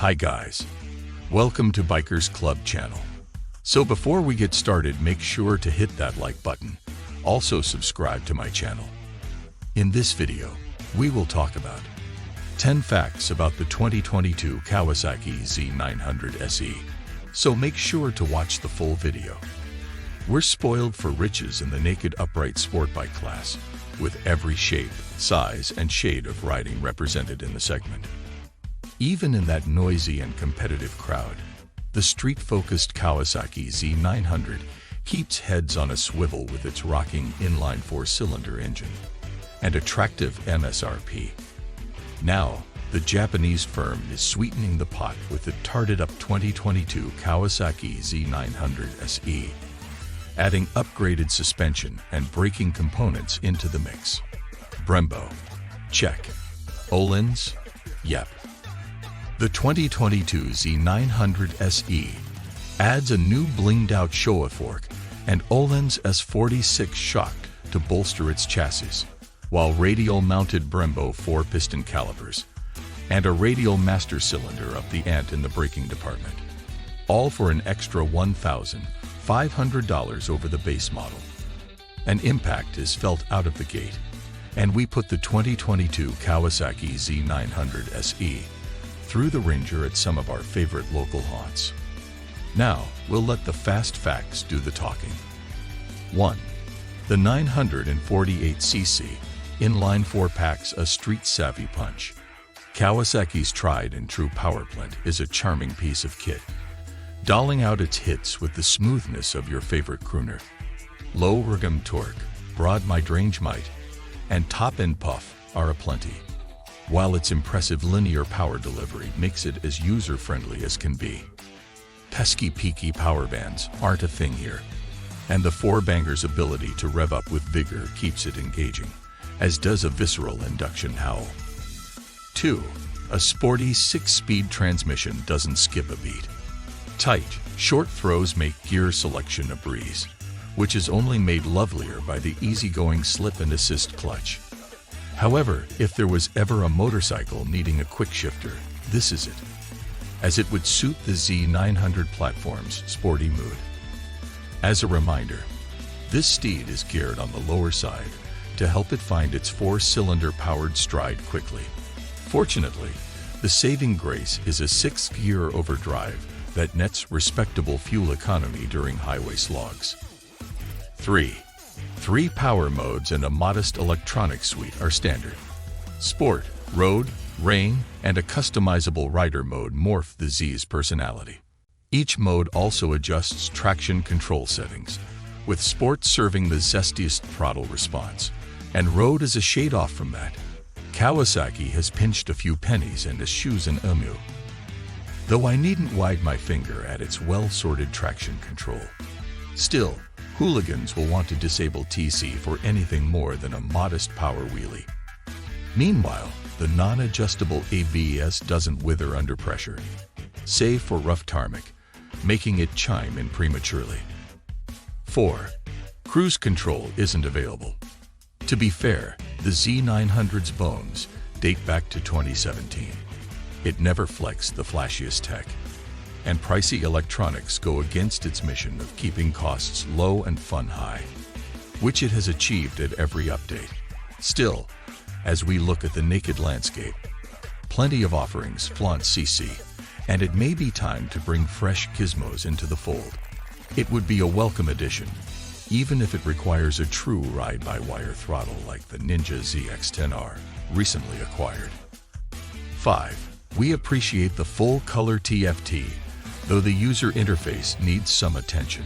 Hi guys, welcome to Bikers Club channel. So before we get started, make sure to hit that like button. Also subscribe to my channel. In this video, we will talk about 10 facts about the 2022 Kawasaki Z900 SE. So make sure to watch the full video. We're spoiled for riches in the naked upright sport bike class, with every shape, size, and shade of riding represented in the segment. Even in that noisy and competitive crowd, the street-focused Kawasaki Z900 keeps heads on a swivel with its rocking inline-four cylinder engine and attractive MSRP. Now, the Japanese firm is sweetening the pot with the tarted-up 2022 Kawasaki Z900 SE, adding upgraded suspension and braking components into the mix. Brembo? Check. Öhlins? Yep. The 2022 Z900 SE adds a new blinged-out Showa fork and Öhlins S46 shock to bolster its chassis, while radial-mounted Brembo four-piston calipers and a radial master cylinder up the ante in the braking department, all for an extra $1,500 over the base model. An impact is felt out of the gate, and we put the 2022 Kawasaki Z900 SE through the ringer at some of our favorite local haunts. Now, we'll let the fast facts do the talking. 1. The 948cc inline-four packs a street-savvy punch. Kawasaki's tried-and-true power plant is a charming piece of kit, doling out its hits with the smoothness of your favorite crooner. Low ergom torque, broad mid-range might, and top-end puff are aplenty, while its impressive linear power delivery makes it as user-friendly as can be. Pesky peaky power bands aren't a thing here, and the four-banger's ability to rev up with vigor keeps it engaging, as does a visceral induction howl. 2. A sporty 6-speed transmission doesn't skip a beat. Tight, short throws make gear selection a breeze, which is only made lovelier by the easygoing slip and assist clutch. However, if there was ever a motorcycle needing a quick shifter, this is it, as it would suit the Z900 platform's sporty mood. As a reminder, this steed is geared on the lower side to help it find its four-cylinder powered stride quickly. Fortunately, the saving grace is a 6th-gear overdrive that nets respectable fuel economy during highway slogs. 3. 3 power modes and a modest electronic suite are standard. Sport, road, rain, and a customizable rider mode morph the Z's personality. Each mode also adjusts traction control settings, with sport serving the zestiest throttle response, and road is a shade off from that. Kawasaki has pinched a few pennies and eschews an emu, though I needn't wag my finger at its well-sorted traction control. Still, hooligans will want to disable TC for anything more than a modest power wheelie. Meanwhile, the non-adjustable ABS doesn't wither under pressure, save for rough tarmac, making it chime in prematurely. 4. Cruise control isn't available. To be fair, the Z900's bones date back to 2017. It never flexed the flashiest tech, and pricey electronics go against its mission of keeping costs low and fun high, which it has achieved at every update. Still, as we look at the naked landscape, plenty of offerings flaunt CC, and it may be time to bring fresh gizmos into the fold. It would be a welcome addition, even if it requires a true ride-by-wire throttle like the Ninja ZX-10R, recently acquired. 5. We appreciate the full-color TFT, though the user interface needs some attention.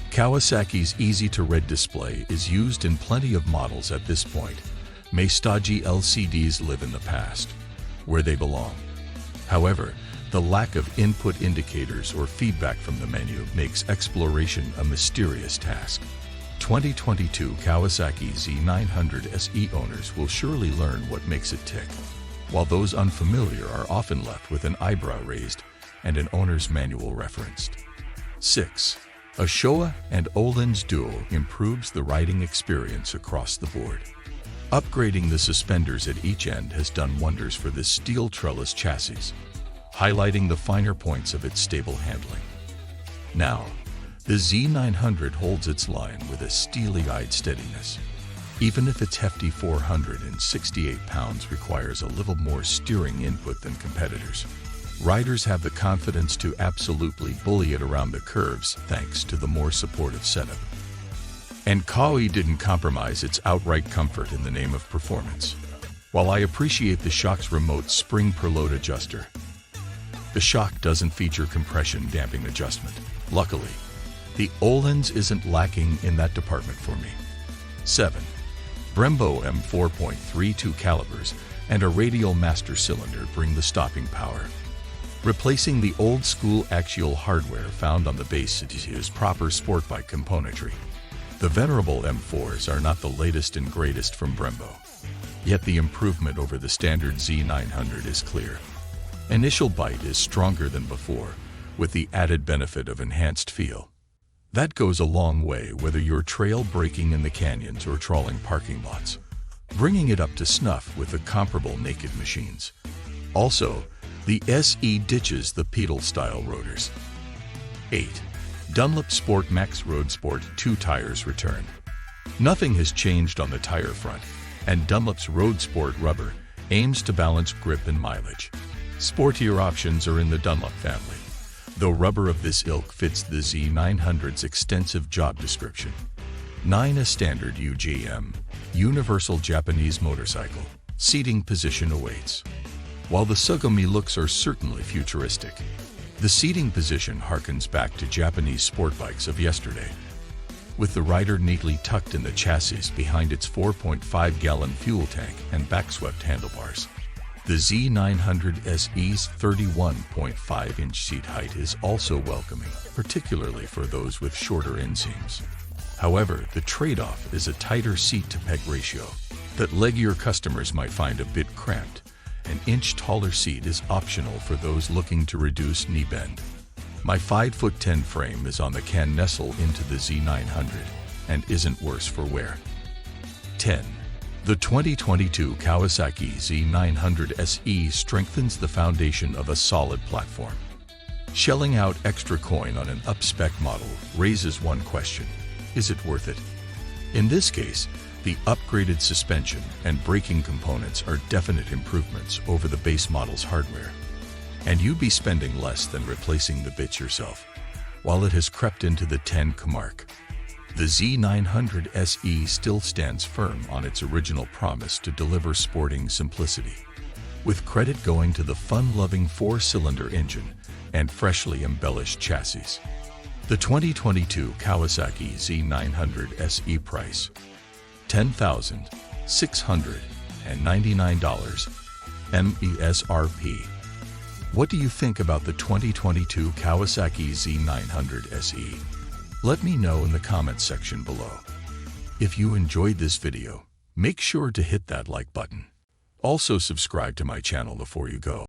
Kawasaki's easy-to-read display is used in plenty of models at this point. May stodgy LCDs live in the past, where they belong. However, the lack of input indicators or feedback from the menu makes exploration a mysterious task. 2022 Kawasaki Z900 SE owners will surely learn what makes it tick, while those unfamiliar are often left with an eyebrow raised and an owner's manual referenced. 6. A Showa and Öhlins duo improves the riding experience across the board. Upgrading the suspenders at each end has done wonders for this steel trellis chassis. highlighting the finer points of its stable handling. Now, the Z900 holds its line with a steely-eyed steadiness, even if its hefty 468 pounds requires a little more steering input than competitors. Riders have the confidence to absolutely bully it around the curves thanks to the more supportive setup. And Keihin didn't compromise its outright comfort in the name of performance. While I appreciate the shock's remote spring-preload adjuster, the shock doesn't feature compression damping adjustment. Luckily, the Öhlins isn't lacking in that department for me. 7. Brembo M4.32 calipers and a radial master cylinder bring the stopping power. Replacing the old-school axial hardware found on the base, it is proper sport bike componentry. The venerable M4s are not the latest and greatest from Brembo, yet the improvement over the standard Z900 is clear. Initial bite is stronger than before, with the added benefit of enhanced feel. That goes a long way whether you're trail braking in the canyons or trawling parking lots, bringing it up to snuff with the comparable naked machines. Also, the SE ditches the pedal-style rotors. 8. Dunlop Sportmax Roadsport 2 tires return. Nothing has changed on the tire front, and Dunlop's Roadsport rubber aims to balance grip and mileage. Sportier options are in the Dunlop family, though rubber of this ilk fits the Z900's extensive job description. 9. A standard UJM, Universal Japanese Motorcycle, seating position awaits. While the Sugami looks are certainly futuristic, the seating position harkens back to Japanese sport bikes of yesterday. With the rider neatly tucked in the chassis behind its 4.5-gallon fuel tank and backswept handlebars. The Z900 SE's 31.5-inch seat height is also welcoming, particularly for those with shorter inseams. However, the trade-off is a tighter seat-to-peg ratio that leggier customers might find a bit cramped. An inch taller seat is optional for those looking to reduce knee bend. My 5'10" frame is on the can nestle into the Z900 and isn't worse for wear. 10. The 2022 Kawasaki Z900 SE strengthens the foundation of a solid platform. Shelling out extra coin on an up-spec model raises one question: is it worth it? In this case, the upgraded suspension and braking components are definite improvements over the base model's hardware, and you'd be spending less than replacing the bits yourself. While it has crept into the 10K mark, the Z900 SE still stands firm on its original promise to deliver sporting simplicity, with credit going to the fun-loving 4-cylinder engine and freshly embellished chassis. The 2022 Kawasaki Z900 SE price, $10,699 MSRP. What do you think about the 2022 Kawasaki Z900 SE? Let me know in the comments section below. If you enjoyed this video, make sure to hit that like button. Also subscribe to my channel before you go.